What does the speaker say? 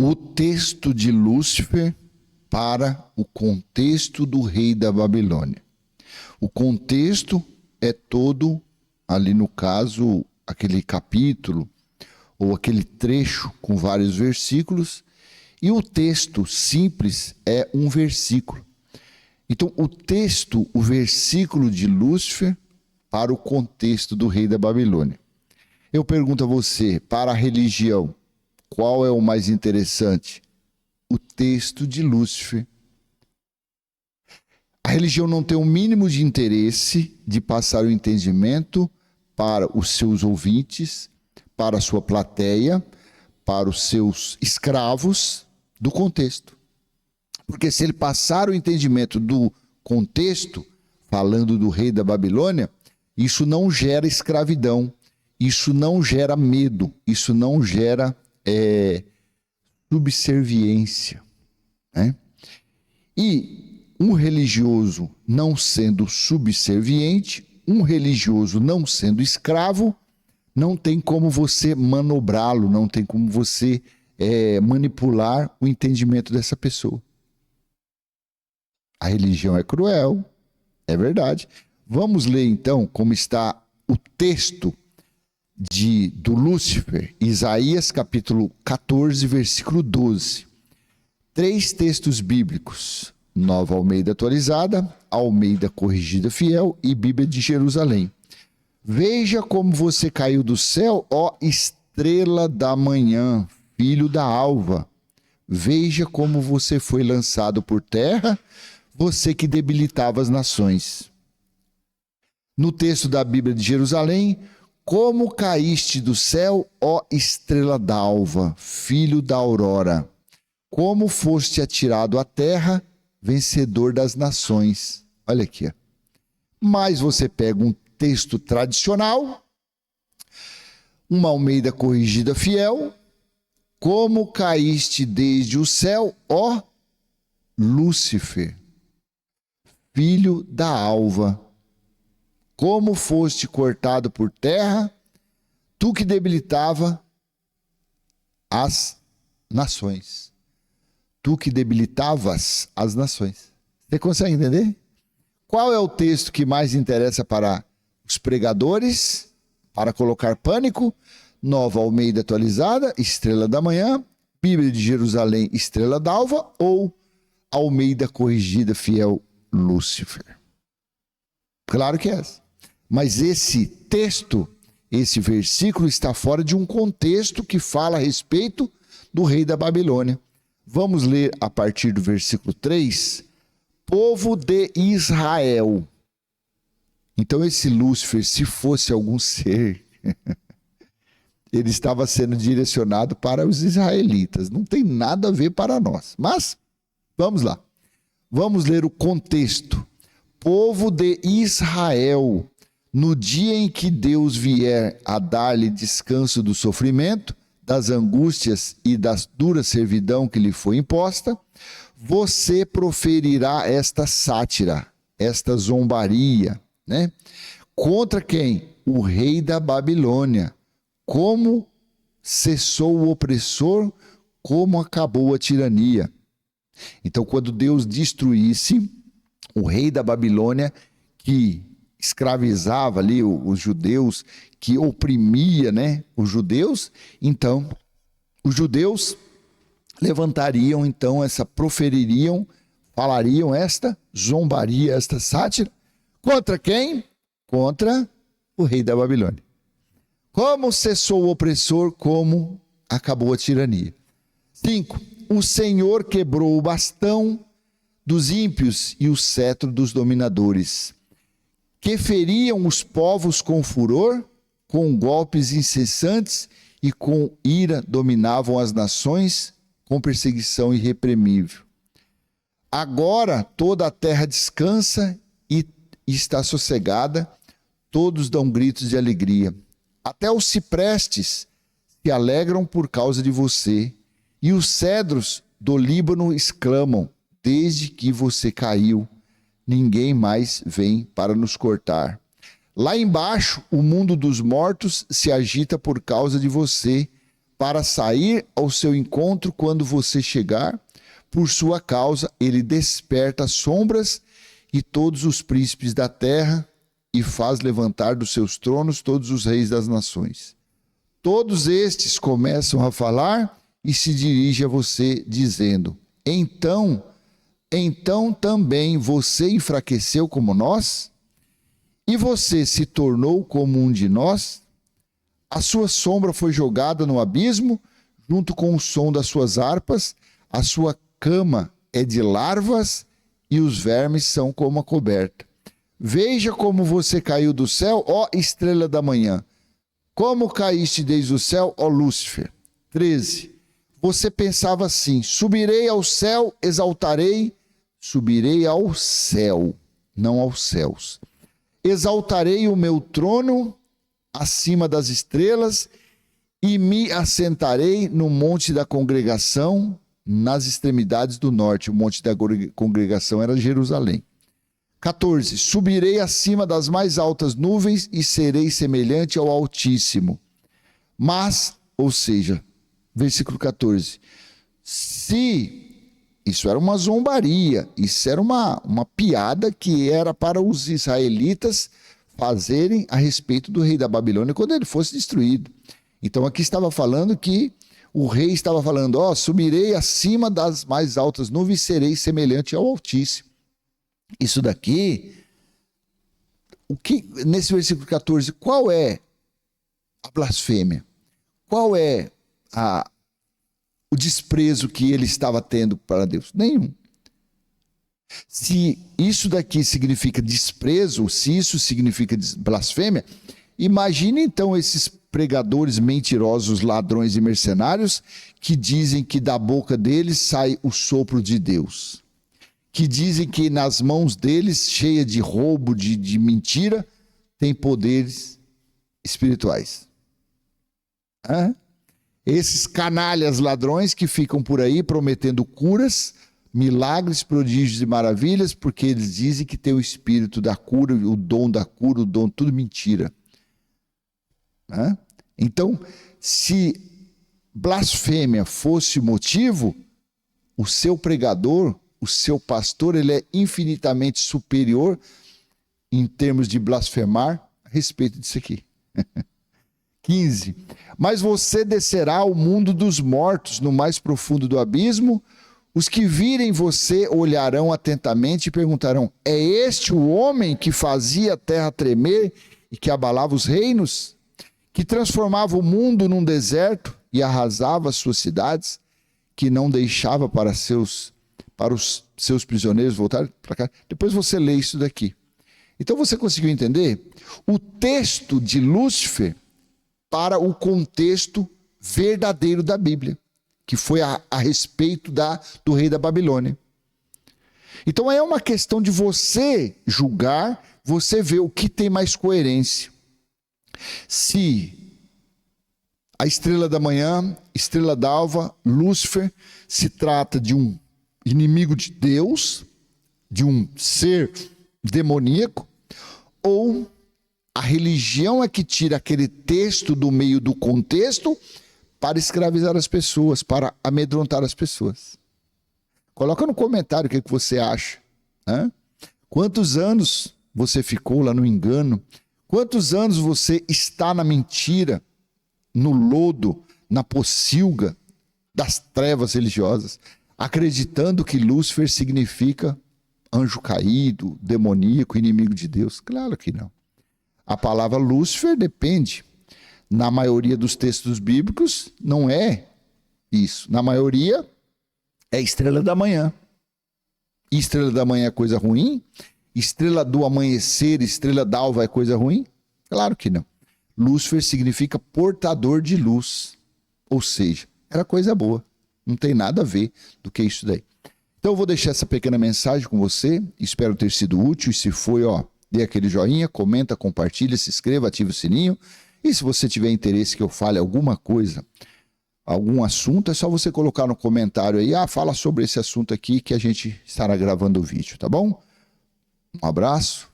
o texto de Lúcifer para o contexto do rei da Babilônia. O contexto é todo, ali no caso, aquele capítulo ou aquele trecho com vários versículos, e o texto simples é um versículo. Então, o texto, o versículo de Lúcifer para o contexto do rei da Babilônia. Eu pergunto a você, para a religião, qual é o mais interessante? O texto de Lúcifer. A religião não tem o mínimo de interesse de passar o entendimento para os seus ouvintes, para a sua plateia, para os seus escravos do contexto. Porque se ele passar o entendimento do contexto, falando do rei da Babilônia, isso não gera escravidão, isso não gera medo, isso não gera subserviência, né? E um religioso não sendo subserviente, um religioso não sendo escravo, não tem como você manobrá-lo, não tem como você manipular o entendimento dessa pessoa. A religião é cruel, é verdade. Vamos ler então como está o texto do Lúcifer, Isaías capítulo 14, versículo 12. 3 textos bíblicos, Nova Almeida Atualizada, Almeida Corrigida Fiel e Bíblia de Jerusalém. Veja como você caiu do céu, ó estrela da manhã, filho da alva. Veja como você foi lançado por terra, você que debilitava as nações. No texto da Bíblia de Jerusalém, como caíste do céu, ó estrela d'alva, filho da aurora. Como foste atirado à terra, vencedor das nações. Olha aqui. Ó. Mas você pega um texto tradicional, uma Almeida Corrigida Fiel. Como caíste desde o céu, ó Lúcifer, filho da alva. Como foste cortado por terra, tu que debilitava as nações. Tu que debilitavas as nações. Você consegue entender? Qual é o texto que mais interessa para os pregadores, para colocar pânico? Nova Almeida Atualizada, Estrela da Manhã, Bíblia de Jerusalém, Estrela d'Alva ou Almeida Corrigida Fiel, Lúcifer? Claro que é essa. Mas esse texto, esse versículo está fora de um contexto que fala a respeito do rei da Babilônia. Vamos ler a partir do versículo 3. Povo de Israel. Então esse Lúcifer, se fosse algum ser, ele estava sendo direcionado para os israelitas. Não tem nada a ver para nós. Mas, vamos lá. Vamos ler o contexto. Povo de Israel. No dia em que Deus vier a dar-lhe descanso do sofrimento, das angústias e da dura servidão que lhe foi imposta, você proferirá esta sátira, esta zombaria, né? Contra quem? O rei da Babilônia. Como cessou o opressor, como acabou a tirania. Então, quando Deus destruísse o rei da Babilônia, que escravizava ali os judeus, que oprimia, né, os judeus, então os judeus levantariam, então, profeririam, falariam esta zombaria, esta sátira, contra quem? Contra o rei da Babilônia. Como cessou o opressor, como acabou a tirania. 5. O Senhor quebrou o bastão dos ímpios e o cetro dos dominadores, que feriam os povos com furor, com golpes incessantes e com ira dominavam as nações com perseguição irreprimível. Agora toda a terra descansa e está sossegada, todos dão gritos de alegria. Até os ciprestes se alegram por causa de você, e os cedros do Líbano exclamam, desde que você caiu, ninguém mais vem para nos cortar. Lá embaixo, o mundo dos mortos se agita por causa de você, para sair ao seu encontro quando você chegar. Por sua causa, ele desperta as sombras e todos os príncipes da terra e faz levantar dos seus tronos todos os reis das nações. Todos estes começam a falar e se dirigem a você dizendo: Então também você enfraqueceu como nós? E você se tornou como um de nós? A sua sombra foi jogada no abismo, junto com o som das suas harpas, a sua cama é de larvas e os vermes são como a coberta. Veja como você caiu do céu, ó estrela da manhã. Como caíste desde o céu, ó Lúcifer. 13. Você pensava assim: subirei ao céu, exaltarei, subirei ao céu, não aos céus. Exaltarei o meu trono acima das estrelas e me assentarei no monte da congregação, nas extremidades do norte. O monte da congregação era Jerusalém. 14. Subirei acima das mais altas nuvens e serei semelhante ao Altíssimo. Mas, ou seja, versículo 14, isso era uma zombaria, isso era uma piada que era para os israelitas fazerem a respeito do rei da Babilônia quando ele fosse destruído. Então aqui estava falando que o rei estava falando: subirei acima das mais altas nuvens e serei semelhante ao Altíssimo. Isso daqui, nesse versículo 14, qual é a blasfêmia? Qual é o desprezo que ele estava tendo para Deus? Nenhum. Se isso daqui significa desprezo, se isso significa blasfêmia, imagine então esses pregadores mentirosos, ladrões e mercenários que dizem que da boca deles sai o sopro de Deus, que dizem que nas mãos deles, cheia de roubo, de mentira, tem poderes espirituais. Esses canalhas ladrões que ficam por aí prometendo curas, milagres, prodígios e maravilhas, porque eles dizem que tem o espírito da cura, o dom da cura, o dom, tudo mentira. Então, se blasfêmia fosse motivo, o seu pregador, o seu pastor, ele é infinitamente superior em termos de blasfemar a respeito disso aqui. 15. Mas você descerá ao mundo dos mortos, no mais profundo do abismo. Os que virem você olharão atentamente e perguntarão: é este o homem que fazia a terra tremer e que abalava os reinos? Que transformava o mundo num deserto e arrasava as suas cidades? Que não deixava para os seus prisioneiros voltarem para cá? Depois você lê isso daqui. Então você conseguiu entender? O texto de Lúcifer para o contexto verdadeiro da Bíblia, que foi a respeito do rei da Babilônia. Então é uma questão de você julgar, você ver o que tem mais coerência. Se a estrela da manhã, estrela d'alva, Lúcifer, se trata de um inimigo de Deus, de um ser demoníaco, ou a religião é que tira aquele texto do meio do contexto para escravizar as pessoas, para amedrontar as pessoas. Coloca no comentário o que você acha. Quantos anos você ficou lá no engano? Quantos anos você está na mentira, no lodo, na pocilga das trevas religiosas, acreditando que Lúcifer significa anjo caído, demoníaco, inimigo de Deus? Claro que não. A palavra Lúcifer depende. Na maioria dos textos bíblicos, não é isso. Na maioria, é estrela da manhã. E estrela da manhã é coisa ruim? Estrela do amanhecer, estrela d'alva é coisa ruim? Claro que não. Lúcifer significa portador de luz. Ou seja, era coisa boa. Não tem nada a ver do que isso daí. Então eu vou deixar essa pequena mensagem com você. Espero ter sido útil. E se foi, dê aquele joinha, comenta, compartilha, se inscreva, ative o sininho. E se você tiver interesse que eu fale alguma coisa, algum assunto, é só você colocar no comentário aí: fala sobre esse assunto aqui que a gente estará gravando o vídeo, tá bom? Um abraço.